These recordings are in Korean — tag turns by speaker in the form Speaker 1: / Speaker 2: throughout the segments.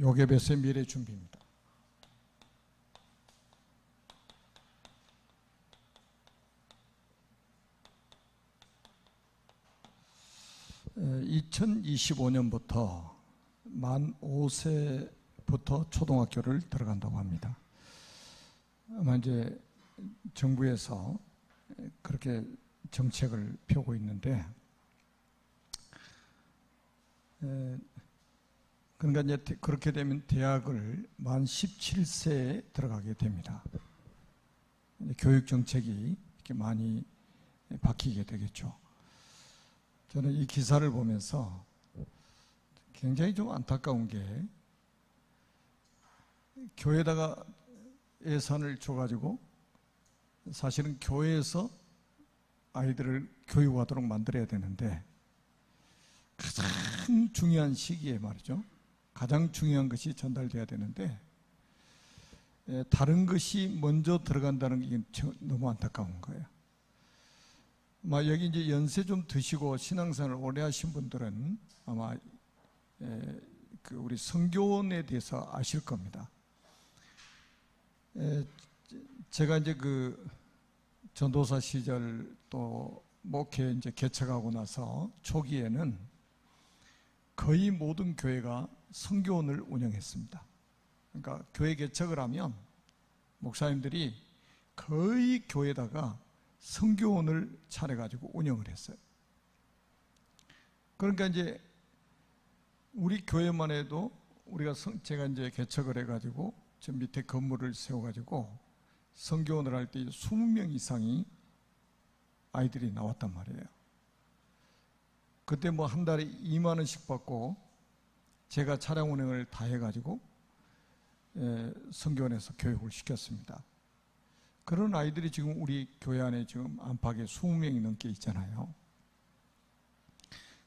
Speaker 1: 요괴베스의 미래 준비입니다. 에, 2025년부터 만 5세부터 초등학교를 들어간다고 합니다. 아마 이제 정부에서 그렇게 정책을 펴고 있는데, 그러니까 이제 그렇게 되면 대학을 만 17세에 들어가게 됩니다. 교육 정책이 이렇게 많이 바뀌게 되겠죠. 저는 이 기사를 보면서 굉장히 좀 안타까운 게, 교회에다가 예산을 줘가지고 사실은 교회에서 아이들을 교육하도록 만들어야 되는데, 가장 중요한 시기에 말이죠, 가장 중요한 것이 전달돼야 되는데 다른 것이 먼저 들어간다는 게 너무 안타까운 거예요. 아마 여기 이제 연세 좀 드시고 신앙생활을 오래 하신 분들은 아마 그 우리 성교원에 대해서 아실 겁니다. 제가 이제 그 전도사 시절 또 목회 이제 개척하고 나서 초기에는 거의 모든 교회가 성교원을 운영했습니다. 그러니까 교회 개척을 하면 목사님들이 거의 교회에다가 성교원을 차려가지고 운영을 했어요. 그러니까 이제 우리 교회만 해도 제가 이제 개척을 해가지고 저 밑에 건물을 세워가지고 성교원을 할 때 20명 이상이 아이들이 나왔단 말이에요. 그때 뭐 한 달에 2만 원씩 받고 제가 차량 운행을 다 해가지고 성교원에서 교육을 시켰습니다. 그런 아이들이 지금 우리 교회 안에 지금 안팎에 20명이 넘게 있잖아요.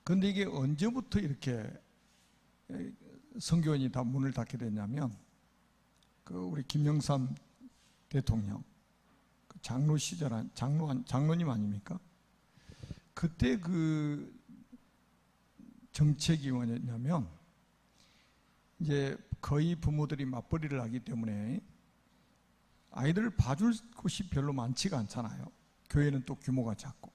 Speaker 1: 그런데 이게 언제부터 이렇게 성교원이 다 문을 닫게 됐냐면, 그 우리 김영삼 대통령 장로 시절 장로님 아닙니까? 그때 그 정책이 뭐냐면, 이제 거의 부모들이 맞벌이를 하기 때문에 아이들을 봐줄 곳이 별로 많지가 않잖아요. 교회는 또 규모가 작고.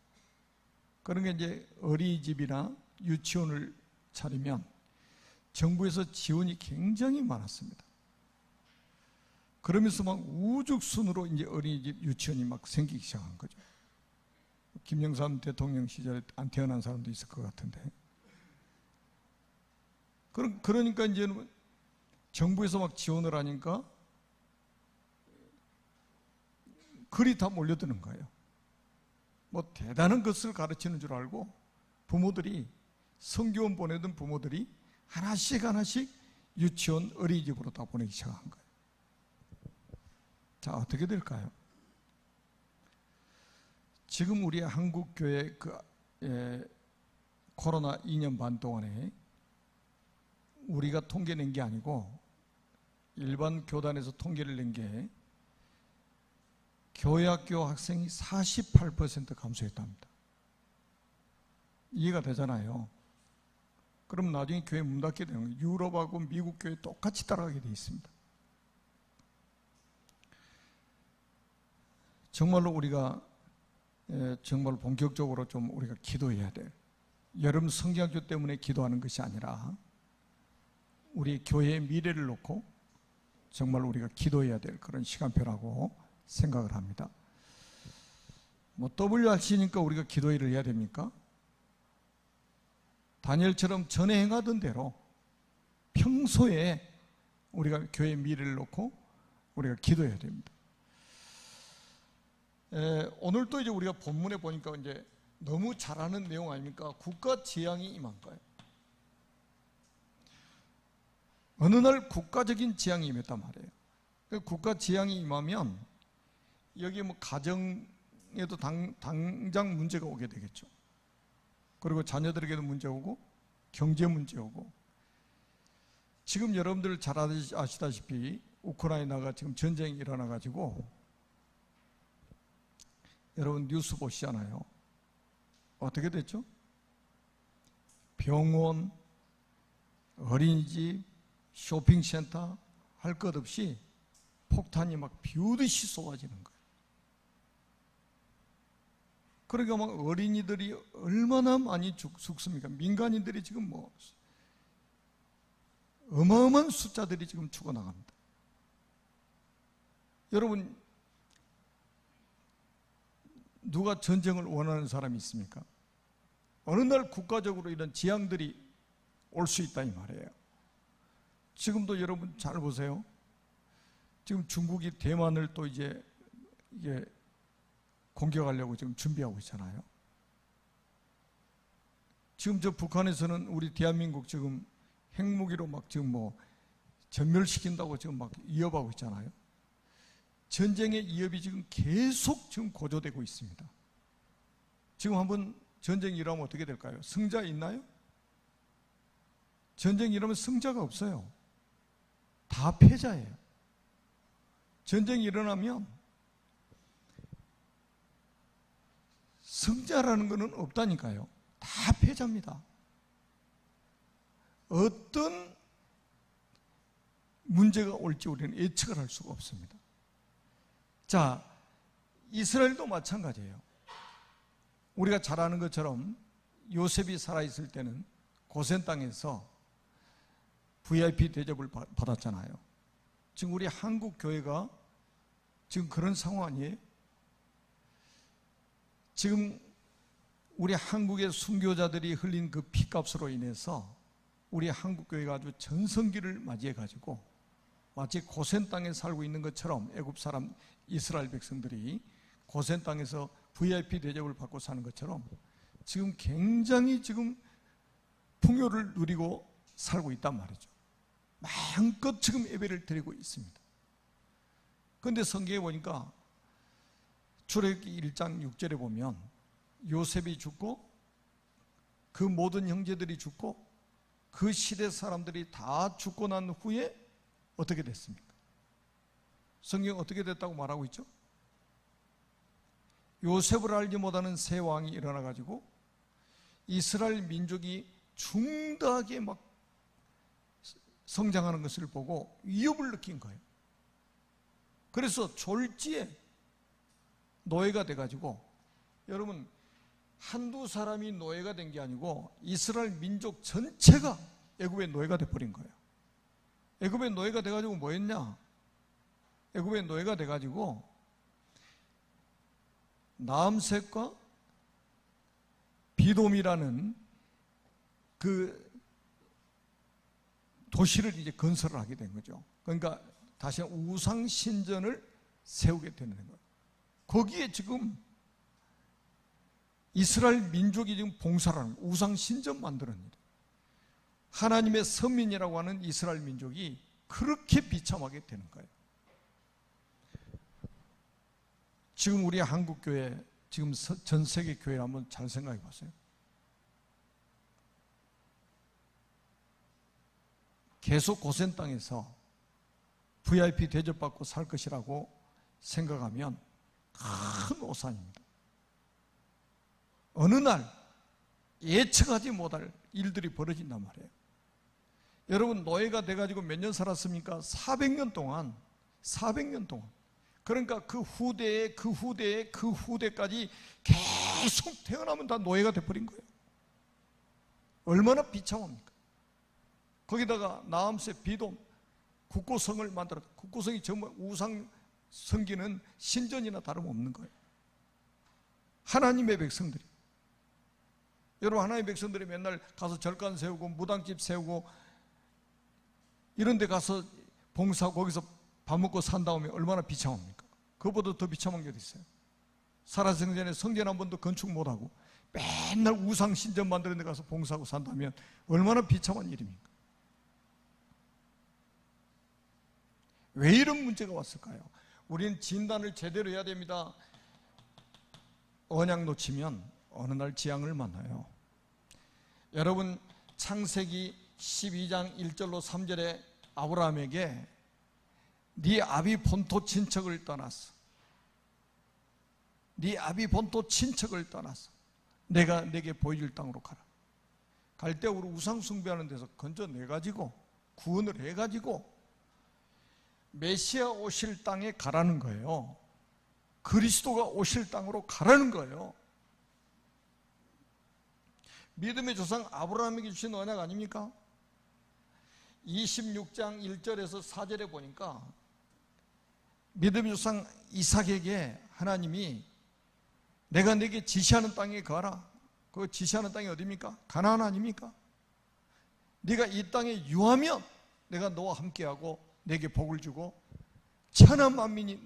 Speaker 1: 그러니까 이제 어린이집이나 유치원을 차리면 정부에서 지원이 굉장히 많았습니다. 그러면서 막 우죽순으로 이제 어린이집, 유치원이 막 생기기 시작한 거죠. 김영삼 대통령 시절에 안 태어난 사람도 있을 것 같은데. 그러니까 이제는 정부에서 막 지원을 하니까 글이 다 몰려드는 거예요. 뭐 대단한 것을 가르치는 줄 알고 부모들이, 성교원 보내던 부모들이 하나씩 유치원, 어린이집으로 다 보내기 시작한 거예요. 자, 어떻게 될까요? 지금 우리 한국교회 코로나 2년 반 동안에 우리가 통계 낸 게 아니고 일반 교단에서 통계를 낸 게 교회학교 학생이 48% 감소했답니다. 이해가 되잖아요. 그럼 나중에 교회 문 닫게 되는 거예요. 유럽하고 미국 교회 똑같이 따라가게 되어 있습니다. 정말로 우리가 정말 본격적으로 좀 우리가 기도해야 돼요. 여름 성경학교 때문에 기도하는 것이 아니라 우리 교회의 미래를 놓고 정말 우리가 기도해야 될 그런 시간표라고 생각을 합니다. 뭐 WRC니까 우리가 기도회를 해야 됩니까? 다니엘처럼 전에 행하던 대로 평소에 우리가 교회의 미래를 놓고 우리가 기도해야 됩니다. 오늘 또 이제 우리가 본문에 보니까 이제 너무 잘하는 내용 아닙니까? 국가 재앙이 임한 거예요. 어느 날 국가적인 재앙이 임했단 말이에요. 국가 재앙이 임하면 여기 뭐 가정에도 당장 문제가 오게 되겠죠. 그리고 자녀들에게도 문제 오고 경제 문제 오고. 지금 여러분들 잘 아시다시피 우크라이나가 지금 전쟁이 일어나 가지고 여러분 뉴스 보시잖아요. 어떻게 됐죠? 병원, 어린이집, 쇼핑센터 할 것 없이 폭탄이 막 비오듯이 쏟아지는 거예요. 그러니까 막 어린이들이 얼마나 많이 죽습니까? 민간인들이 지금 뭐 어마어마한 숫자들이 지금 죽어나갑니다. 여러분, 누가 전쟁을 원하는 사람이 있습니까? 어느 날 국가적으로 이런 지향들이 올 수 있다 이 말이에요. 지금도 여러분 잘 보세요. 지금 중국이 대만을 또 이제 공격하려고 지금 준비하고 있잖아요. 지금 저 북한에서는 우리 대한민국 지금 핵무기로 막 지금 뭐 전멸시킨다고 지금 막 위협하고 있잖아요. 전쟁의 위협이 지금 계속 지금 고조되고 있습니다. 지금 한번 전쟁이 일어나면 어떻게 될까요? 승자 있나요? 전쟁이 일어나면 승자가 없어요. 다 패자예요. 전쟁이 일어나면 승자라는 것은 없다니까요. 다 패자입니다. 어떤 문제가 올지 우리는 예측을 할 수가 없습니다. 자, 이스라엘도 마찬가지예요. 우리가 잘 아는 것처럼 요셉이 살아있을 때는 고센 땅에서 VIP 대접을 받았잖아요. 지금 우리 한국 교회가 지금 그런 상황 아니에요? 지금 우리 한국의 순교자들이 흘린 그 피값으로 인해서 우리 한국 교회가 아주 전성기를 맞이해 가지고 마치 고센 땅에 살고 있는 것처럼 애굽 사람 이스라엘 백성들이 고센 땅에서 VIP 대접을 받고 사는 것처럼 지금 굉장히 지금 풍요를 누리고 살고 있단 말이죠. 마음껏 지금 예배를 드리고 있습니다. 그런데 성경에 보니까 출애굽기 1장 6절에 보면 요셉이 죽고 그 모든 형제들이 죽고 그 시대 사람들이 다 죽고 난 후에 어떻게 됐습니까? 성경 어떻게 됐다고 말하고 있죠? 요셉을 알지 못하는 새 왕이 일어나 가지고 이스라엘 민족이 중대하게 막 성장하는 것을 보고 위협을 느낀 거예요. 그래서 졸지에 노예가 돼가지고, 여러분 한두 사람이 노예가 된 게 아니고 이스라엘 민족 전체가 애굽의 노예가 돼버린 거예요. 애굽의 노예가 돼가지고 뭐 했냐? 애굽의 노예가 돼가지고 나암색과 비돔이라는 그 도시를 이제 건설을 하게 된 거죠. 그러니까 다시 우상 신전을 세우게 되는 거예요. 거기에 지금 이스라엘 민족이 지금 봉사를 하는 거예요. 우상 신전 만들었는데 하나님의 선민이라고 하는 이스라엘 민족이 그렇게 비참하게 되는 거예요. 지금 우리 한국 교회, 지금 전 세계 교회를 한번 잘 생각해 보세요. 계속 고센 땅에서 VIP 대접받고 살 것이라고 생각하면 큰 오산입니다. 어느 날 예측하지 못할 일들이 벌어진단 말이에요. 여러분 노예가 돼가지고 몇 년 살았습니까? 400년 동안. 400년 동안. 그러니까 그 후대에 그 후대에 그 후대까지 계속 태어나면 다 노예가 돼버린 거예요. 얼마나 비참합니까? 거기다가 나암새 비돔 국고성을 만들었다. 국고성이 정말 우상 섬기는 신전이나 다름없는 거예요. 하나님의 백성들이, 여러분 하나님의 백성들이 맨날 가서 절간 세우고 무당집 세우고 이런 데 가서 봉사하고 거기서 밥 먹고 산 다음에 얼마나 비참합니까? 그것보다 더 비참한 게 어디 있어요? 살아생전에 성전 한 번도 건축 못하고 맨날 우상 신전 만드는 데 가서 봉사하고 산다면 얼마나 비참한 일입니까? 왜 이런 문제가 왔을까요? 우리는 진단을 제대로 해야 됩니다. 언약 놓치면 어느 날 재앙을 만나요. 여러분 창세기 12장 1절로 3절에 아브라함에게 네 아비 본토 친척을 떠났어. 네 아비 본토 친척을 떠났어. 내가 내게 보여줄 땅으로 가라. 갈대우로 우상 숭배하는 데서 건져내가지고 구원을 해가지고 메시아 오실 땅에 가라는 거예요. 그리스도가 오실 땅으로 가라는 거예요. 믿음의 조상 아브라함에게 주신 언약 아닙니까? 26장 1절에서 4절에 보니까 믿음의 조상 이삭에게 하나님이 내가 네게 지시하는 땅에 가라. 그 지시하는 땅이 어디입니까? 가나안 아닙니까? 네가 이 땅에 유하면 내가 너와 함께하고 네게 복을 주고 천하 만민이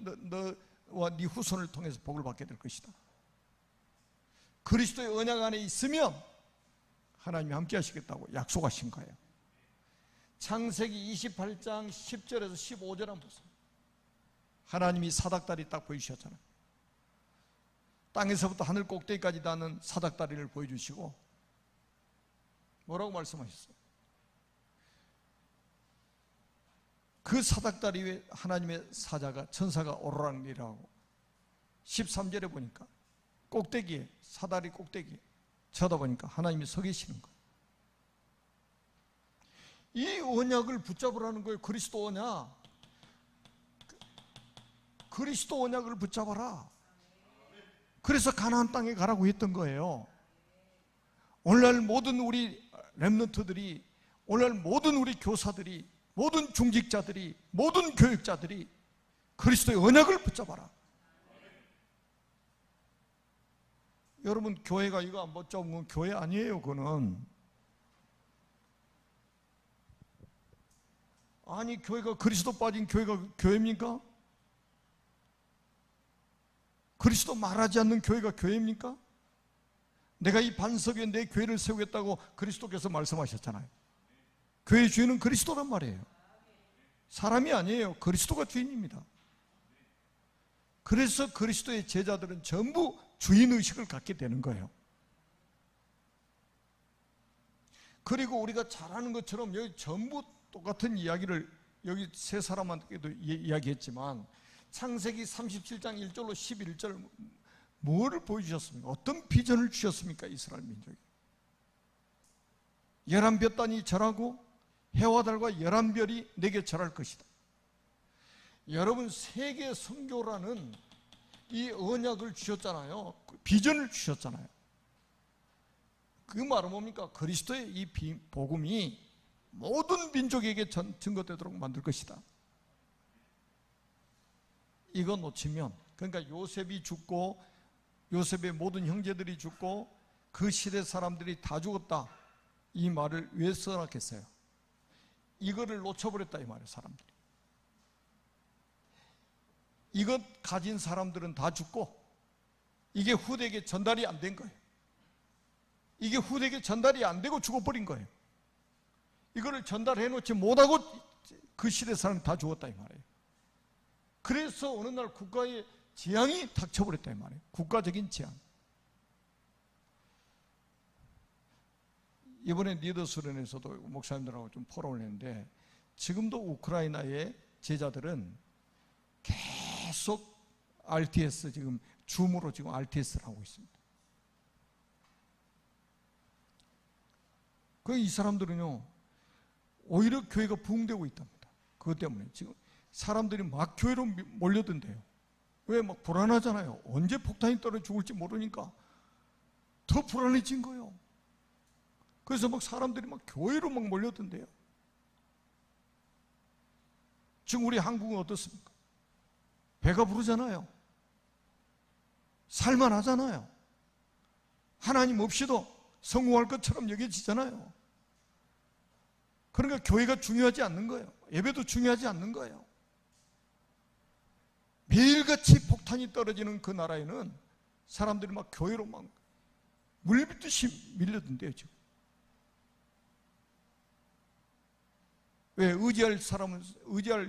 Speaker 1: 너와 네 후손을 통해서 복을 받게 될 것이다. 그리스도의 언약 안에 있으면 하나님이 함께 하시겠다고 약속하신 거예요. 창세기 28장 10절에서 15절 한번 보세요. 하나님이 사닥다리 딱 보여주셨잖아요. 땅에서부터 하늘 꼭대기까지 닿는 사닥다리를 보여주시고 뭐라고 말씀하셨어요? 그 사닥다리 위에 하나님의 사자가 천사가 오르락내리락하고 13절에 보니까 꼭대기에 사다리 꼭대기에 쳐다보니까 하나님이 서 계시는 거예요. 이 언약을 붙잡으라는 거예요. 그리스도 언약. 그리스도 언약을 붙잡아라. 그래서 가나안 땅에 가라고 했던 거예요. 오늘날 모든 우리 렘넌트들이, 오늘날 모든 우리 교사들이, 모든 중직자들이, 모든 교육자들이 그리스도의 언약을 붙잡아라. 여러분, 교회가 이거 안 붙잡으면 교회 아니에요. 그거는. 아니, 교회가 그리스도 빠진 교회가 교회입니까? 그리스도 말하지 않는 교회가 교회입니까? 내가 이 반석 위에 내 교회를 세우겠다고 그리스도께서 말씀하셨잖아요. 교회의 주인은 그리스도란 말이에요. 사람이 아니에요. 그리스도가 주인입니다. 그래서 그리스도의 제자들은 전부 주인의식을 갖게 되는 거예요. 그리고 우리가 잘 아는 것처럼 여기 전부 똑같은 이야기를 여기 세 사람한테도 이야기했지만 창세기 37장 1절로 11절 뭐를 보여주셨습니까? 어떤 비전을 주셨습니까? 이스라엘 민족이 11볕단이 절하고 해와 달과 11별이 내게 절할 것이다. 여러분, 세계 선교라는 이 언약을 주셨잖아요. 비전을 주셨잖아요. 그 말은 뭡니까? 그리스도의 이 복음이 모든 민족에게 증거되도록 만들 것이다. 이거 놓치면, 그러니까 요셉이 죽고 요셉의 모든 형제들이 죽고 그 시대 사람들이 다 죽었다, 이 말을 왜 써놨겠어요? 이거를 놓쳐버렸다 이 말이에요. 사람들이 이것 가진 사람들은 다 죽고 이게 후대에게 전달이 안 된 거예요. 이게 후대에게 전달이 안 되고 죽어버린 거예요. 이거를 전달해 놓지 못하고 그 시대 사람 다 죽었다 이 말이에요. 그래서 어느 날 국가의 재앙이 닥쳐버렸다 이 말이에요. 국가적인 재앙. 이번에 니더스런에서도 목사님들하고 좀 포럼을 했는데 지금도 우크라이나의 제자들은 계속 RTS, 지금 줌으로 지금 RTS를 하고 있습니다. 이 사람들은요 오히려 교회가 부흥되고 있답니다. 그것 때문에 지금 사람들이 막 교회로 몰려든대요. 왜? 막 불안하잖아요. 언제 폭탄이 떨어져 죽을지 모르니까 더 불안해진 거예요. 그래서 막 사람들이 막 교회로 막 몰려든대요. 지금 우리 한국은 어떻습니까? 배가 부르잖아요. 살만하잖아요. 하나님 없이도 성공할 것처럼 여겨지잖아요. 그러니까 교회가 중요하지 않는 거예요. 예배도 중요하지 않는 거예요. 매일같이 폭탄이 떨어지는 그 나라에는 사람들이 막 교회로 막 물밀듯이 밀려든대요. 지금. 왜? 의지할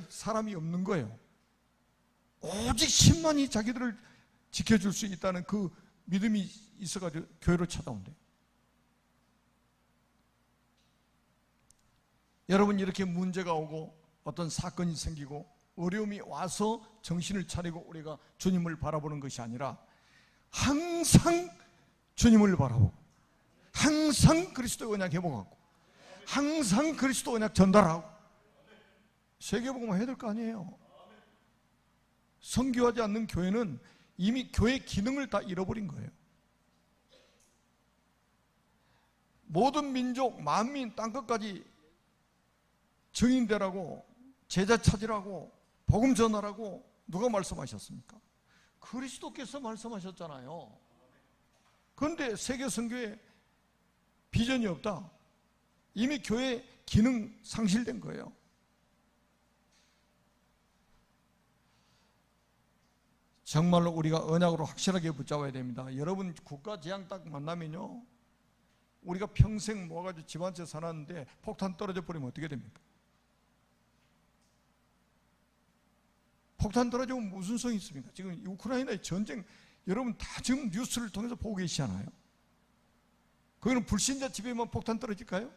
Speaker 1: 사람이 없는 거예요. 오직 10만이 자기들을 지켜줄 수 있다는 그 믿음이 있어가지고 교회로 찾아온대요. 여러분, 이렇게 문제가 오고 어떤 사건이 생기고 어려움이 와서 정신을 차리고 우리가 주님을 바라보는 것이 아니라 항상 주님을 바라보고 항상 그리스도 언약 회복하고 항상 그리스도 언약 전달하고 세계복음화 해야 될 거 아니에요. 선교하지 않는 교회는 이미 교회 기능을 다 잃어버린 거예요. 모든 민족, 만민, 땅끝까지 증인되라고, 제자 찾으라고, 복음 전하라고 누가 말씀하셨습니까? 그리스도께서 말씀하셨잖아요. 그런데 세계 선교에 비전이 없다. 이미 교회 기능 상실된 거예요. 정말로 우리가 언약으로 확실하게 붙잡아야 됩니다. 여러분, 국가 재앙 딱 만나면요, 우리가 평생 모아가지고 집 한 채 사놨는데 폭탄 떨어져 버리면 어떻게 됩니까? 폭탄 떨어지면 무슨 소용이 있습니까? 지금 우크라이나의 전쟁, 여러분 다 지금 뉴스를 통해서 보고 계시잖아요. 거기는 불신자 집에만 폭탄 떨어질까요?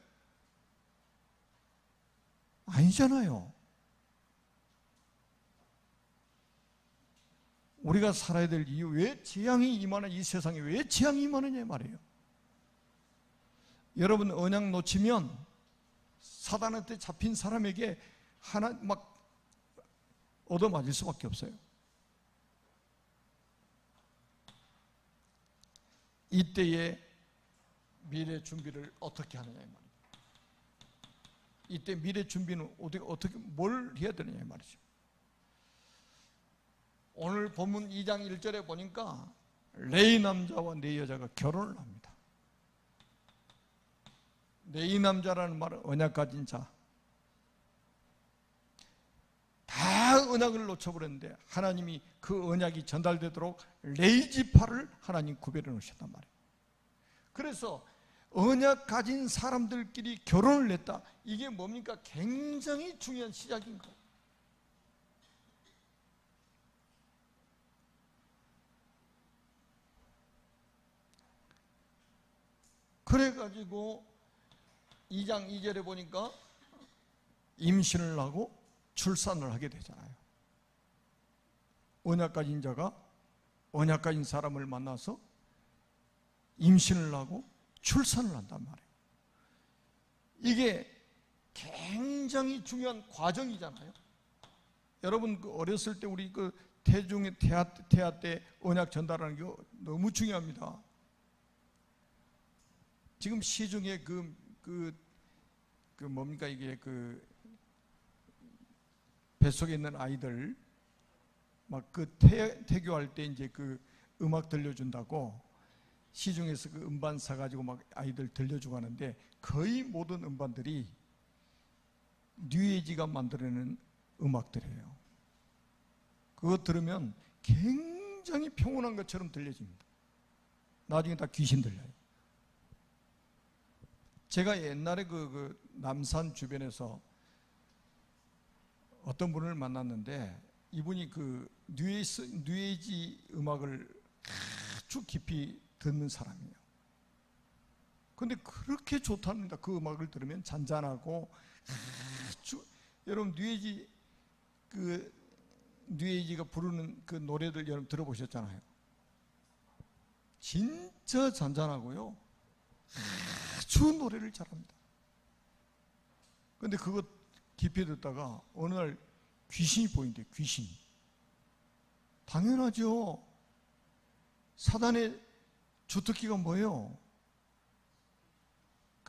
Speaker 1: 아니잖아요. 우리가 살아야 될 이유, 왜 재앙이 임하는, 이 세상에 왜 재앙이 임하느냐 말이에요. 여러분, 언약 놓치면 사단한테 잡힌 사람에게 하나 막 얻어맞을 수밖에 없어요. 이때의 미래 준비를 어떻게 하느냐 말이에요. 이때 미래 준비는 어떻게 뭘 해야 되느냐 말이죠. 오늘 본문 2장 1절에 보니까 네 남자와 네 여자가 결혼을 합니다. 네 남자라는 말은 언약 가진 자. 다 언약을 놓쳐버렸는데 하나님이 그 언약이 전달되도록 네 지파를 하나님 구별해 놓으셨단 말이에요. 그래서 언약 가진 사람들끼리 결혼을 했다. 이게 뭡니까? 굉장히 중요한 시작인 거예요. 그래가지고 2장 2절에 보니까 임신을 하고 출산을 하게 되잖아요. 언약 가진 자가 언약 가진 사람을 만나서 임신을 하고 출산을 한단 말이에요. 이게 굉장히 중요한 과정이잖아요. 여러분, 어렸을 때 우리 태중의 태아 때 언약 전달하는 게 너무 중요합니다. 지금 시중에 뭡니까, 이게 뱃속에 있는 아이들 막 태교할 때 이제 음악 들려준다고 시중에서 음반 사가지고 막 아이들 들려주고 하는데 거의 모든 음반들이 뉴에이지가 만들어내는 음악들이에요. 그거 들으면 굉장히 평온한 것처럼 들려집니다. 나중에 다 귀신 들려요. 제가 옛날에 남산 주변에서 어떤 분을 만났는데 이분이 뉴에이지 음악을 아주 깊이 듣는 사람이에요. 근데 그렇게 좋답니다. 그 음악을 들으면 잔잔하고 아주, 여러분 뉴에이지가 부르는 그 노래들 여러분 들어보셨잖아요. 진짜 잔잔하고요. 아주 노래를 잘합니다. 근데 그거 깊이 듣다가 어느 날 귀신이 보인대요. 귀신. 당연하죠. 사단의 주특기가 뭐예요?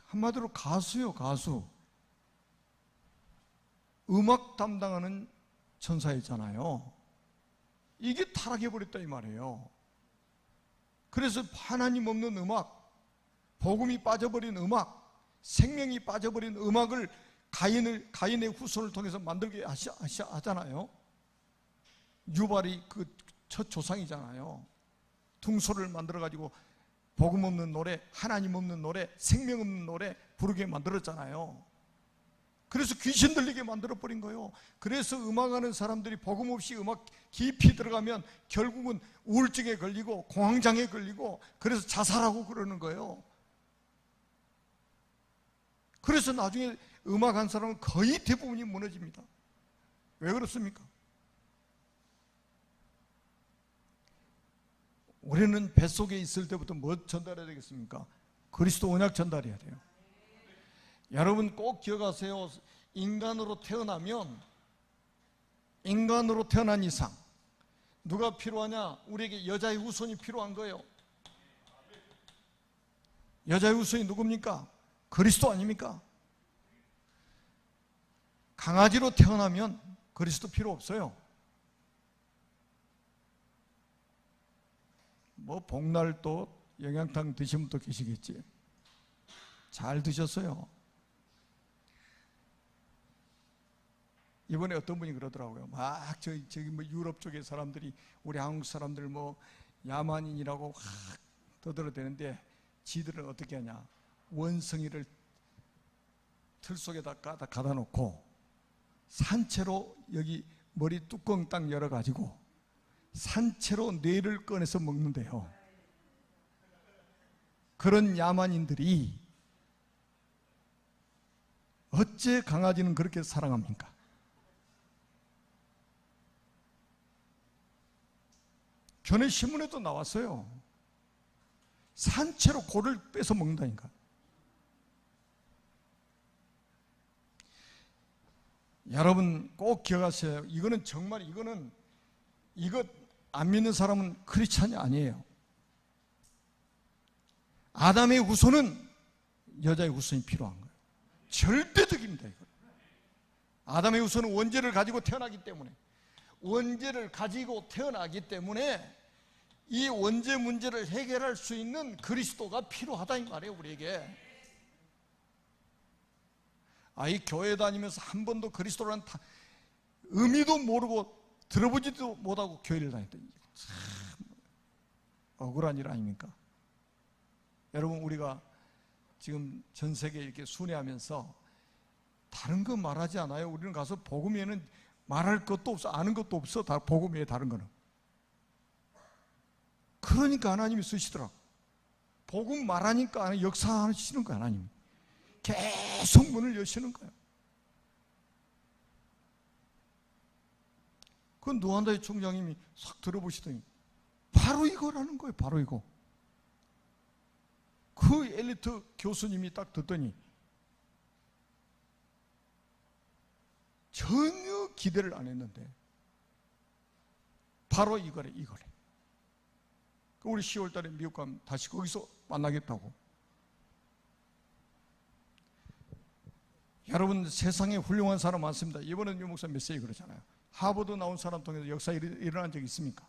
Speaker 1: 한마디로 가수요, 가수. 음악 담당하는 천사였잖아요. 이게 타락해버렸다 이 말이에요. 그래서 하나님 없는 음악, 복음이 빠져버린 음악, 생명이 빠져버린 음악을 가인의 후손을 통해서 만들게 하잖아요. 유발이 첫 조상이잖아요. 퉁소를 만들어가지고 복음 없는 노래, 하나님 없는 노래, 생명 없는 노래 부르게 만들었잖아요. 그래서 귀신 들리게 만들어버린 거예요. 그래서 음악하는 사람들이 복음 없이 음악 깊이 들어가면 결국은 우울증에 걸리고 공황장애에 걸리고 그래서 자살하고 그러는 거예요. 그래서 나중에 음악한 사람은 거의 대부분이 무너집니다. 왜 그렇습니까? 우리는 뱃속에 있을 때부터 뭐 전달해야 되겠습니까? 그리스도 언약 전달해야 돼요. 여러분 꼭 기억하세요. 인간으로 태어나면 인간으로 태어난 이상 누가 필요하냐? 우리에게 여자의 후손이 필요한 거예요. 여자의 후손이 누굽니까? 그리스도 아닙니까? 강아지로 태어나면 그리스도 필요 없어요. 뭐 복날 또 영양탕 드시면 또 계시겠지. 잘 드셨어요. 이번에 어떤 분이 그러더라고요. 막 저기 뭐 유럽 쪽의 사람들이 우리 한국 사람들 뭐 야만인이라고 확 떠들어대는데 지들은 어떻게 하냐? 원숭이를 틀 속에다 가다 놓고 산채로 여기 머리 뚜껑 딱 열어가지고 산채로 뇌를 꺼내서 먹는데요. 그런 야만인들이 어째 강아지는 그렇게 사랑합니까? 전에 신문에도 나왔어요. 산채로 고를 빼서 먹는다니까. 여러분 꼭 기억하세요. 이거는 정말 이거 안 믿는 사람은 크리스찬이 아니에요. 아담의 후손은 여자의 후손이 필요한 거예요. 절대적입니다. 이거. 아담의 후손은 원죄를 가지고 태어나기 때문에 이 원죄 문제를 해결할 수 있는 그리스도가 필요하다 이 말이에요. 우리에게. 이 교회 다니면서 한 번도 그리스도라는 의미도 모르고 들어보지도 못하고 교회를 다녔더니 참 억울한 일 아닙니까? 여러분 우리가 지금 전 세계에 이렇게 순회하면서 다른 거 말하지 않아요. 우리는 가서 복음에는 말할 것도 없어, 아는 것도 없어. 다 복음이에요. 다른 거는. 그러니까 하나님이 쓰시더라. 복음 말하니까 역사하시는 거야. 하나님 계속 문을 여시는 거예요. 그 노한다의 총장님이 싹 들어보시더니 바로 이거라는 거예요. 바로 이거. 그 엘리트 교수님이 딱 듣더니 전혀 기대를 안 했는데 바로 이거래. 우리 10월 달에 미국 가면 다시 거기서 만나겠다고. 여러분 세상에 훌륭한 사람 많습니다. 이번에 유 목사 메시지 그러잖아요. 하버드 나온 사람 통해서 역사 일어난 적이 있습니까?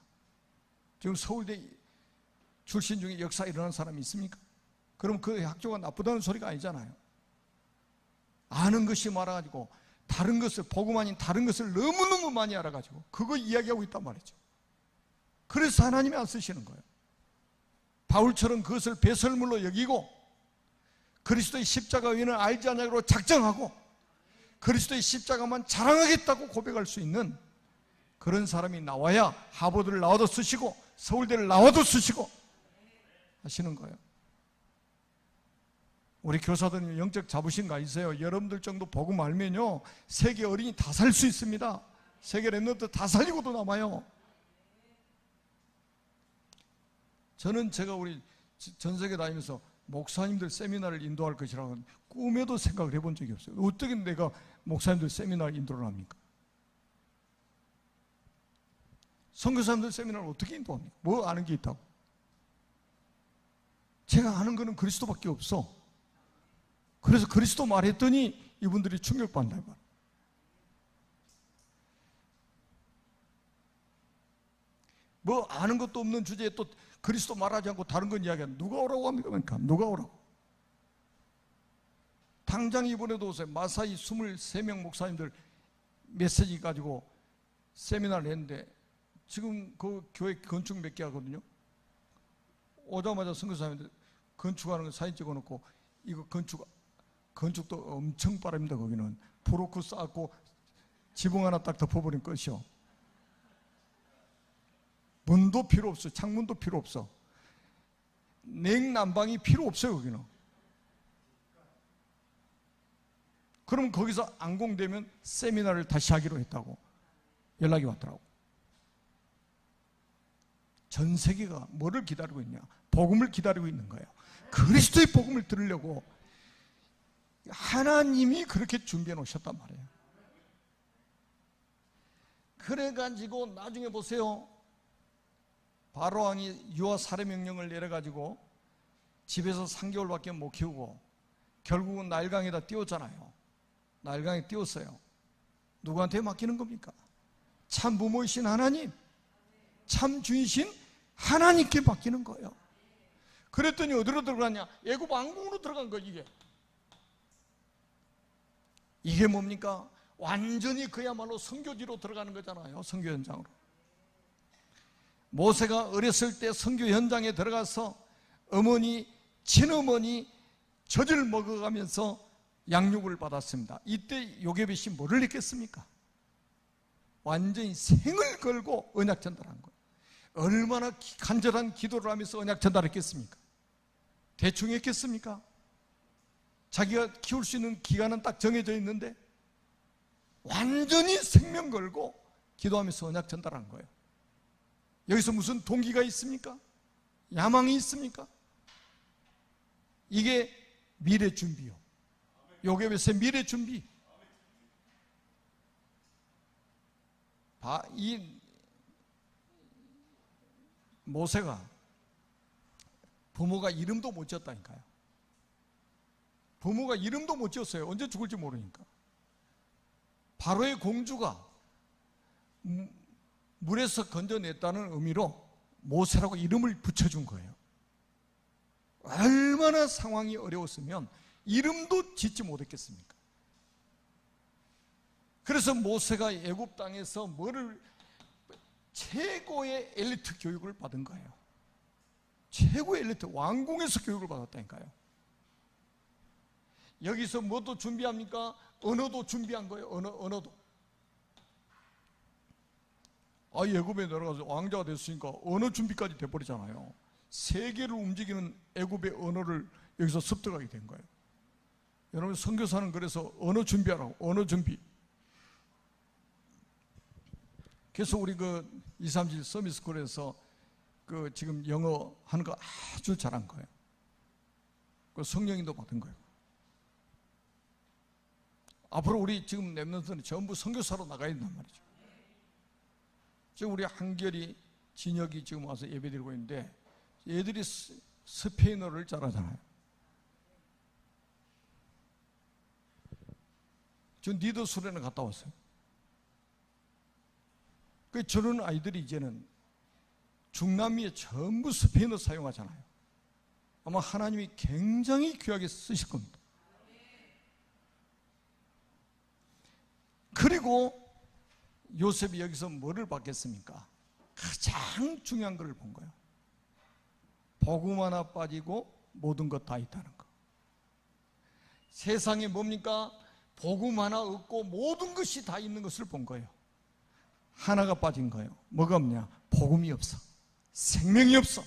Speaker 1: 지금 서울대 출신 중에 역사 일어난 사람이 있습니까? 그럼 그 학교가 나쁘다는 소리가 아니잖아요. 아는 것이 많아가지고 다른 것을, 복음 아닌 다른 것을 너무너무 많이 알아가지고 그거 이야기하고 있단 말이죠. 그래서 하나님이 안 쓰시는 거예요. 바울처럼 그것을 배설물로 여기고 그리스도의 십자가 의는 알지 않냐고 작정하고 그리스도의 십자가만 자랑하겠다고 고백할 수 있는 그런 사람이 나와야 하버드를 나와도 쓰시고 서울대를 나와도 쓰시고 하시는 거예요. 우리 교사들은 영적 자부심 가지세요. 여러분들 정도 복음 알면요 세계 어린이 다 살 수 있습니다. 세계 랩런트 다 살리고도 남아요. 저는 제가 우리 전 세계 다니면서 목사님들 세미나를 인도할 것이라고 꿈에도 생각을 해본 적이 없어요. 어떻게 내가 목사님들 세미나를 인도를 합니까? 선교사님들 세미나를 어떻게 인도합니까? 뭐 아는 게 있다고? 제가 아는 거는 그리스도밖에 없어. 그래서 그리스도 말했더니 이분들이 충격받는다. 뭐 아는 것도 없는 주제에 또 그리스도 말하지 않고 다른 건 이야기하는 누가 오라고 합니까? 그러니까 누가 오라고? 당장 이번에도 오세요. 마사이 23명 목사님들 메시지 가지고 세미나를 했는데 지금 그 교회 건축 몇 개 하거든요. 오자마자 선교사님들 건축하는 거 사진 찍어놓고 이거 건축도 엄청 빠릅니다. 거기는 브로크 쌓고 지붕 하나 딱 덮어버린 끝이요. 문도 필요 없어. 창문도 필요 없어. 냉난방이 필요 없어요. 거기는. 그럼 거기서 안 공되면 세미나를 다시 하기로 했다고 연락이 왔더라고. 전 세계가 뭐를 기다리고 있냐? 복음을 기다리고 있는 거예요. 그리스도의 복음을 들으려고 하나님이 그렇게 준비해 놓으셨단 말이에요. 그래가지고 나중에 보세요. 바로 왕이 유아 살해 명령을 내려가지고 집에서 3개월밖에 못 키우고 결국은 나일강에다 띄웠잖아요. 나일강에 띄웠어요. 누구한테 맡기는 겁니까? 참 부모이신 하나님, 참 주이신 하나님께 맡기는 거예요. 그랬더니 어디로 들어갔냐? 애굽 왕궁으로 들어간 거예요. 이게 뭡니까? 완전히 그야말로 선교지로 들어가는 거잖아요. 선교 현장으로. 모세가 어렸을 때 선교 현장에 들어가서 어머니, 친어머니 젖을 먹어가면서 양육을 받았습니다. 이때 요게벳이 뭐를 했겠습니까? 완전히 생을 걸고 언약 전달한 거예요. 얼마나 간절한 기도를 하면서 언약 전달했겠습니까? 대충 했겠습니까? 자기가 키울 수 있는 기간은 딱 정해져 있는데 완전히 생명 걸고 기도하면서 언약 전달한 거예요. 여기서 무슨 동기가 있습니까? 야망이 있습니까? 이게 미래 준비요. 요게벳의 미래 준비. 이 모세가 부모가 이름도 못 지었다니까요. 부모가 이름도 못 지었어요. 언제 죽을지 모르니까. 바로의 공주가 물에서 건져냈다는 의미로 모세라고 이름을 붙여준 거예요. 얼마나 상황이 어려웠으면 이름도 짓지 못했겠습니까? 그래서 모세가 애굽 땅에서 최고의 엘리트 교육을 받은 거예요. 최고의 엘리트, 왕궁에서 교육을 받았다니까요. 여기서 뭐도 준비합니까? 언어도 준비한 거예요. 언어도. 애굽에 내려가서 왕자가 됐으니까 언어 준비까지 돼버리잖아요. 세계를 움직이는 애굽의 언어를 여기서 습득하게 된 거예요. 여러분, 선교사는 그래서 언어 준비하라고, 언어 준비. 그래서 우리 237 서밋스쿨에서 지금 영어 하는 거 아주 잘한 거예요. 성령인도 받은 거예요. 앞으로 우리 지금 랩런트는 전부 선교사로 나가야 된단 말이죠. 지금 우리 한결이, 진혁이 지금 와서 예배드리고 있는데 얘들이 스페인어를 잘하잖아요. 저 니더 수련회 갔다 왔어요. 저런 아이들이 이제는 중남미에 전부 스페인어 사용하잖아요. 아마 하나님이 굉장히 귀하게 쓰실 겁니다. 그리고 요셉이 여기서 뭐를 받겠습니까? 가장 중요한 걸 본 거예요. 복음 하나 빠지고 모든 것 다 있다는 거. 세상에 뭡니까? 복음 하나 없고 모든 것이 다 있는 것을 본 거예요. 하나가 빠진 거예요. 뭐가 없냐? 복음이 없어. 생명이 없어.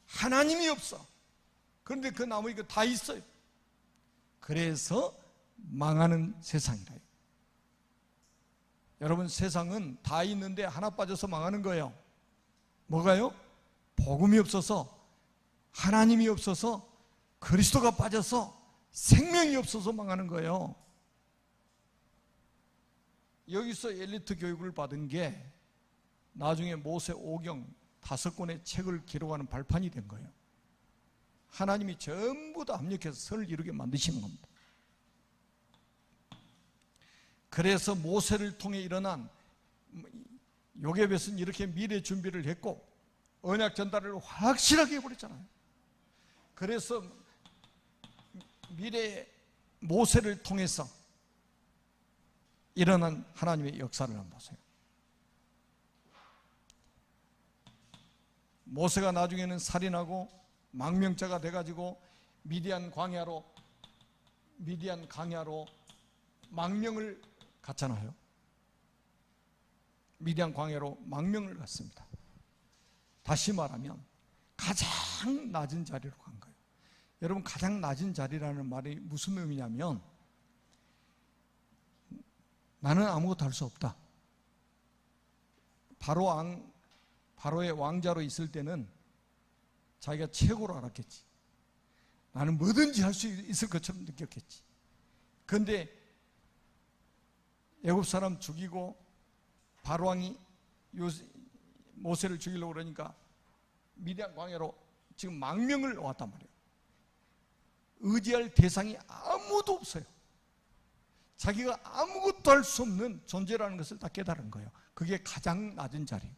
Speaker 1: 하나님이 없어. 그런데 그 나머지 다 있어요. 그래서 망하는 세상이라요. 여러분, 세상은 다 있는데 하나 빠져서 망하는 거예요. 뭐가요? 복음이 없어서, 하나님이 없어서, 그리스도가 빠져서, 생명이 없어서 망하는 거예요. 여기서 엘리트 교육을 받은 게 나중에 모세 오경 5권의 책을 기록하는 발판이 된 거예요. 하나님이 전부 다 합력해서 선을 이루게 만드시는 겁니다. 그래서 모세를 통해 일어난 요게벳은 이렇게 미래 준비를 했고 언약 전달을 확실하게 해버렸잖아요. 그래서 미래 모세를 통해서 일어난 하나님의 역사를 한번 보세요. 모세가 나중에는 살인하고 망명자가 돼가지고 미디안 광야로 망명을 갔잖아요. 미디안 광야로 망명을 갔습니다. 다시 말하면 가장 낮은 자리로 간 거예요. 여러분, 가장 낮은 자리라는 말이 무슨 의미냐면 나는 아무것도 할 수 없다. 바로의 왕자로 있을 때는 자기가 최고로 알았겠지. 나는 뭐든지 할 수 있을 것처럼 느꼈겠지. 그런데 애굽 사람 죽이고 바로왕이 모세를 죽이려고 그러니까 미디안 광야로 지금 망명을 왔단 말이에요. 의지할 대상이 아무도 없어요. 자기가 아무것도 할 수 없는 존재라는 것을 다 깨달은 거예요. 그게 가장 낮은 자리.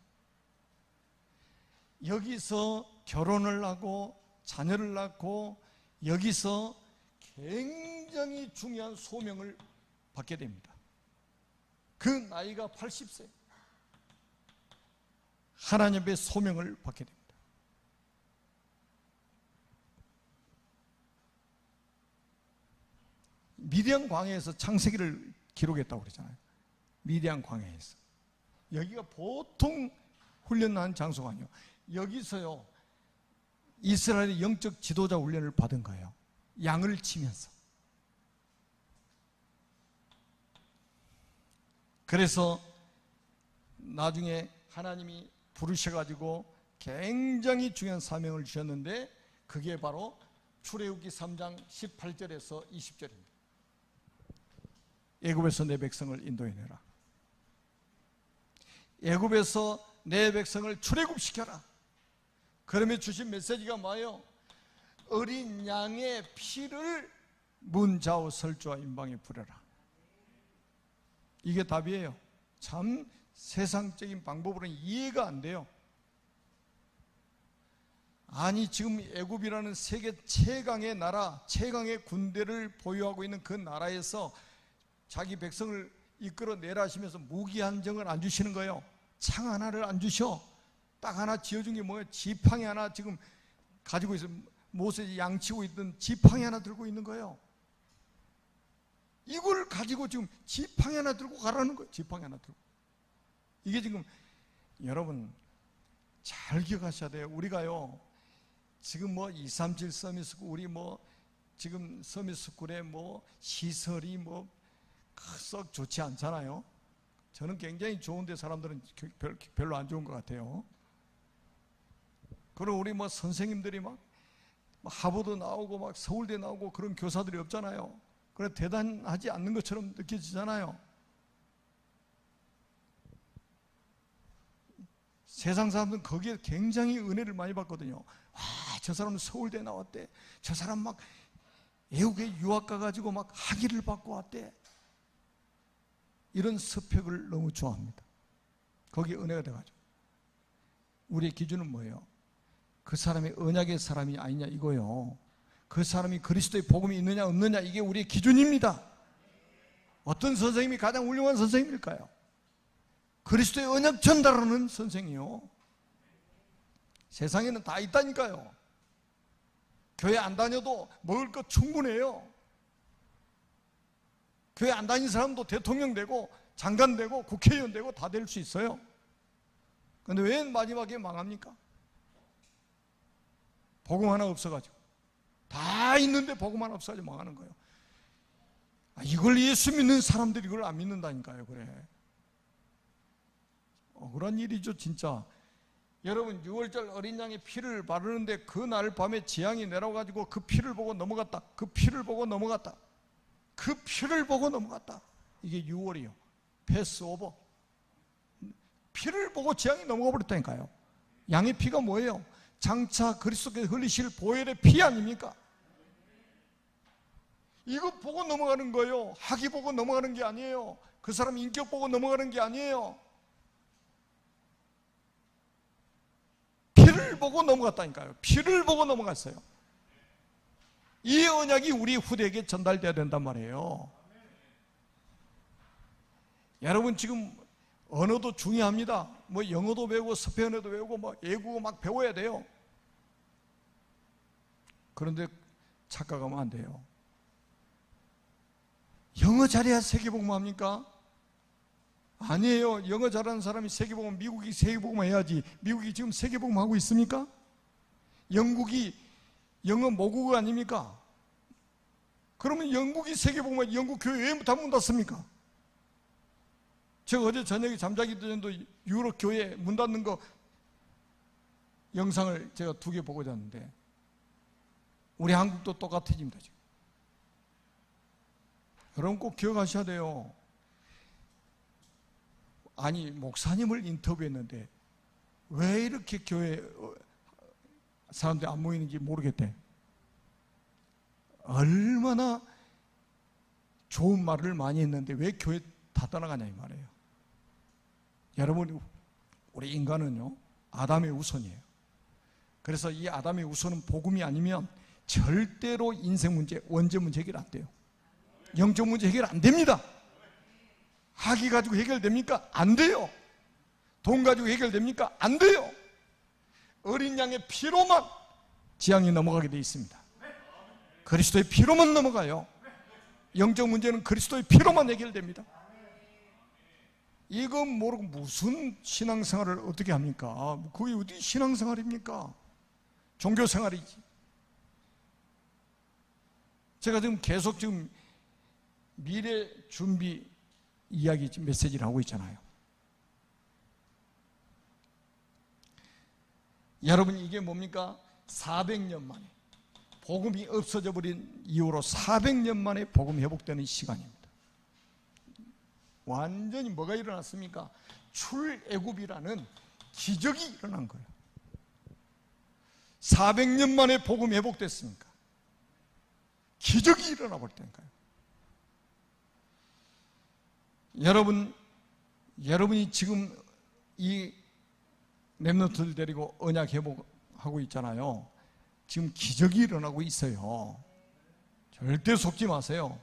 Speaker 1: 여기서 결혼을 하고 자녀를 낳고 여기서 굉장히 중요한 소명을 받게 됩니다. 그 나이가 80세. 하나님의 소명을 받게 됩니다. 미디안 광야에서 창세기를 기록했다고 그러잖아요. 미디안 광야에서. 여기가 보통 훈련하는 장소가 아니에요. 여기서요, 이스라엘의 영적 지도자 훈련을 받은 거예요. 양을 치면서. 그래서 나중에 하나님이 부르셔가지고 굉장히 중요한 사명을 주셨는데 그게 바로 출애굽기 3장 18절에서 20절입니다. 애굽에서 내 백성을 인도해내라. 애굽에서 내 백성을 출애굽시켜라. 그러면 주신 메시지가 뭐예요? 어린 양의 피를 문 좌우 설주와 임방에 부려라. 이게 답이에요. 참 세상적인 방법으로는 이해가 안 돼요. 아니 지금 애굽이라는 세계 최강의 나라, 최강의 군대를 보유하고 있는 그 나라에서 자기 백성을 이끌어내라 하시면서 무기 한정을 안 주시는 거예요. 창 하나를 안 주셔. 딱 하나 지어준 게 뭐예요? 지팡이 하나 지금 가지고 있어요. 모세가 양치고 있던 지팡이 하나 들고 있는 거예요. 이걸 가지고 지금 지팡이 하나 들고 가라는 거예요. 지팡이 하나 들고. 이게 지금 여러분 잘 기억하셔야 돼요. 우리가요 지금 뭐 237 서밋스쿨, 우리 뭐 지금 서밋스쿨에 뭐 시설이 뭐 썩 좋지 않잖아요. 저는 굉장히 좋은데 사람들은 별로 안 좋은 것 같아요. 그리고 우리 뭐 선생님들이 막 하버드 나오고 막 서울대 나오고 그런 교사들이 없잖아요. 그래 대단하지 않는 것처럼 느껴지잖아요. 세상 사람들은 거기에 굉장히 은혜를 많이 받거든요. 와, 저 사람은 서울대 나왔대. 저 사람 막 외국에 유학 가가지고 막 학위를 받고 왔대. 이런 스펙을 너무 좋아합니다. 거기에 은혜가 돼가지고. 우리의 기준은 뭐예요? 그 사람이 언약의 사람이 아니냐 이거요. 그 사람이 그리스도의 복음이 있느냐 없느냐 이게 우리의 기준입니다. 어떤 선생님이 가장 훌륭한 선생님일까요? 그리스도의 언약 전달하는 선생이요. 세상에는 다 있다니까요. 교회 안 다녀도 먹을 것 충분해요. 교회 안 다니는 사람도 대통령 되고 장관 되고 국회의원 되고 다 될 수 있어요. 그런데 왜 마지막에 망합니까? 복음 하나 없어가지고. 다 있는데 복음 하나 없어가지고 망하는 거예요. 이걸 예수 믿는 사람들이 이걸 안 믿는다니까요. 그래. 억울한 일이죠 진짜. 여러분 6월절 어린 양의 피를 바르는데 그날 밤에 재앙이 내려가지고 그 피를 보고 넘어갔다. 그 피를 보고 넘어갔다. 그 피를 보고 넘어갔다. 이게 6월이요. 패스오버. 피를 보고 재앙이 넘어가 버렸다니까요. 양의 피가 뭐예요? 장차 그리스도께서 흘리실 보혈의 피 아닙니까? 이거 보고 넘어가는 거예요. 학위 보고 넘어가는 게 아니에요. 그 사람 인격 보고 넘어가는 게 아니에요. 피를 보고 넘어갔다니까요. 피를 보고 넘어갔어요. 이 언약이 우리 후대에게 전달돼야 된단 말이에요. 여러분 지금 언어도 중요합니다. 뭐 영어도 배우고 스페인어도 배우고 뭐 외국어 막 배워야 돼요. 그런데 착각하면 안 돼요. 영어 잘해야 세계복음 합니까? 아니에요. 영어 잘하는 사람이 세계복음, 미국이 세계복음 해야지. 미국이 지금 세계복음 하고 있습니까? 영국이 영어 모국어 아닙니까? 그러면 영국이 세계복음, 영국 교회 왜 문 닫습니까? 제가 어제 저녁에 잠자기 전에도 유럽 교회 문 닫는 거 영상을 제가 2개 보고 잤는데 우리 한국도 똑같아집니다 지금. 여러분 꼭 기억하셔야 돼요. 아니 목사님을 인터뷰했는데 왜 이렇게 교회 사람들이 안 모이는지 모르겠대. 얼마나 좋은 말을 많이 했는데 왜 교회 다 떠나가냐 이 말이에요. 여러분, 우리 인간은요 아담의 우선이에요. 그래서 이 아담의 우선은 복음이 아니면 절대로 인생 문제, 원죄 문제 해결 안 돼요. 영적 문제 해결 안 됩니다. 학위 가지고 해결됩니까? 안 돼요. 돈 가지고 해결됩니까? 안 돼요. 어린 양의 피로만 지향이 넘어가게 돼 있습니다. 그리스도의 피로만 넘어가요. 영적 문제는 그리스도의 피로만 해결됩니다. 이건 모르고 무슨 신앙생활을 어떻게 합니까? 그게 어디 신앙생활입니까? 종교생활이지. 제가 지금 계속 미래 준비 이야기 메시지를 하고 있잖아요. 여러분, 이게 뭡니까? 400년 만에 복음이 없어져 버린 이후로 400년 만에 복음이 회복되는 시간입니다. 완전히 뭐가 일어났습니까? 출애굽이라는 기적이 일어난 거예요. 400년 만에 복음이 회복됐으니까 기적이 일어나 버렸다니까요. 여러분이 지금 이 렘넌트를 데리고 언약 회복하고 있잖아요. 지금 기적이 일어나고 있어요. 절대 속지 마세요.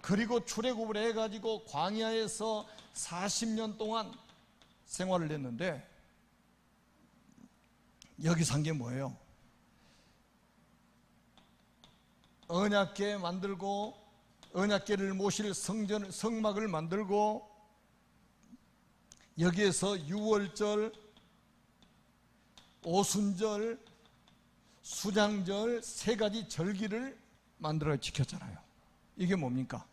Speaker 1: 그리고 출애굽을 해가지고 광야에서 40년 동안 생활을 했는데 여기서 한 게 뭐예요? 언약궤 만들고 언약궤를 모실 성막을 만들고 여기에서 유월절, 오순절, 수장절 3가지 절기를 만들어 지켰잖아요. 이게 뭡니까?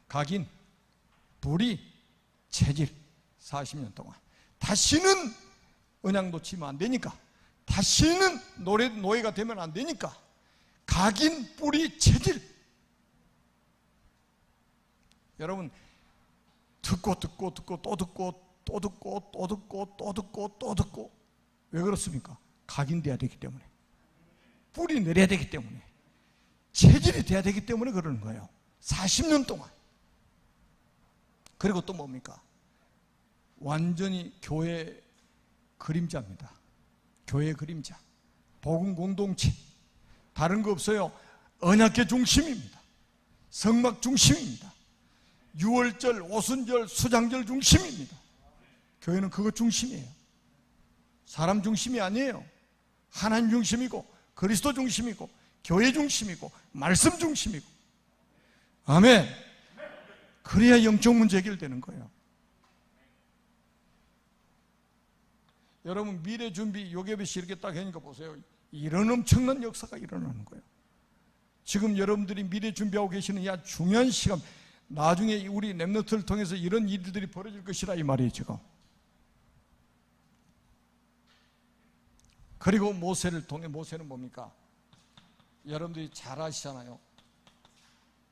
Speaker 1: 각인, 불의, 체질 40년 동안 다시는 언약 놓치면 안 되니까, 다시는 노예가 되면 안 되니까 각인, 불의, 체질. 여러분, 듣고 또 듣고 또 듣고 왜 그렇습니까? 각인돼야 되기 때문에, 뿔이 내려야 되기 때문에, 체질이 돼야 되기 때문에 그러는 거예요. 40년 동안. 그리고 또 뭡니까? 완전히 교회 그림자입니다. 교회 그림자, 복음 공동체, 다른 거 없어요. 언약궤 중심입니다. 성막 중심입니다. 유월절, 오순절, 수장절 중심입니다. 교회는 그거 중심이에요. 사람 중심이 아니에요. 하나님 중심이고 그리스도 중심이고 교회 중심이고 말씀 중심이고. 아멘. 그래야 영적 문제 해결되는 거예요. 여러분, 미래 준비 요괴벳이 이렇게 딱 하니까 보세요. 이런 엄청난 역사가 일어나는 거예요. 지금 여러분들이 미래 준비하고 계시는 이 아주 중요한 시간, 나중에 우리 렘넌트를 통해서 이런 일들이 벌어질 것이라 이 말이에요 지금. 그리고 모세를 통해, 모세는 뭡니까? 여러분들이 잘 아시잖아요.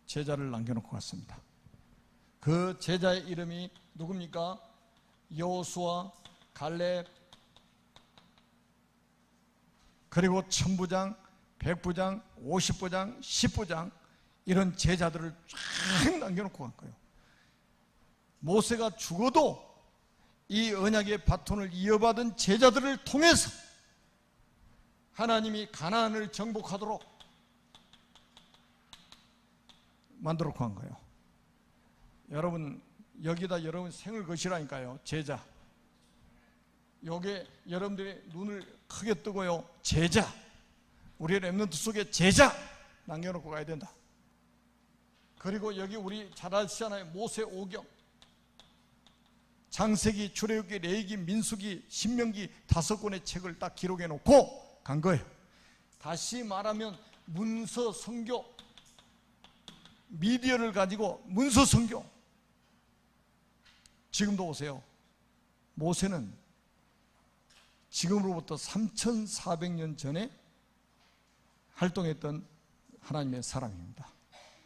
Speaker 1: 제자를 남겨놓고 갔습니다. 그 제자의 이름이 누굽니까? 여호수아, 갈렙, 그리고 천부장, 백부장, 50부장, 10부장, 이런 제자들을 쫙 남겨놓고 간 거예요. 모세가 죽어도 이 언약의 바톤을 이어받은 제자들을 통해서 하나님이 가나안을 정복하도록 만들어 놓고 간 거예요. 여러분, 여기다 여러분 생을 것이라니까요. 제자. 요게 여러분들의 눈을 크게 뜨고요. 제자. 우리 렘넌트 속에 제자 남겨놓고 가야 된다. 그리고 여기 우리 잘 아시잖아요. 모세 오경, 장세기, 출애굽기, 레위기, 민수기, 신명기 5권의 책을 딱 기록해 놓고 간 거예요. 다시 말하면 문서 선교, 미디어를 가지고 문서 선교. 지금도 보세요. 모세는 지금으로부터 3,400년 전에 활동했던 하나님의 사람입니다.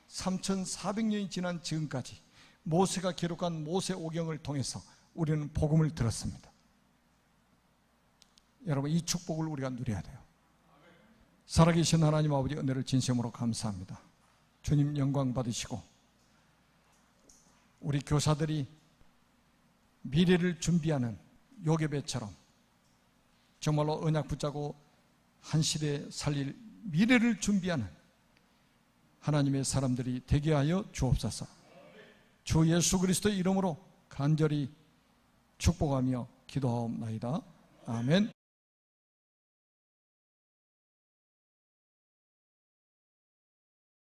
Speaker 1: 3,400년이 지난 지금까지 모세가 기록한 모세오경을 통해서 우리는 복음을 들었습니다. 여러분, 이 축복을 우리가 누려야 돼요. 살아계신 하나님 아버지 은혜를 진심으로 감사합니다. 주님 영광 받으시고, 우리 교사들이 미래를 준비하는 요괴배처럼 정말로 언약 붙잡고 한 시대 살릴 미래를 준비하는 하나님의 사람들이 되게 하여 주옵소서. 주 예수 그리스도의 이름으로 간절히 축복하며 기도하옵나이다. 아멘.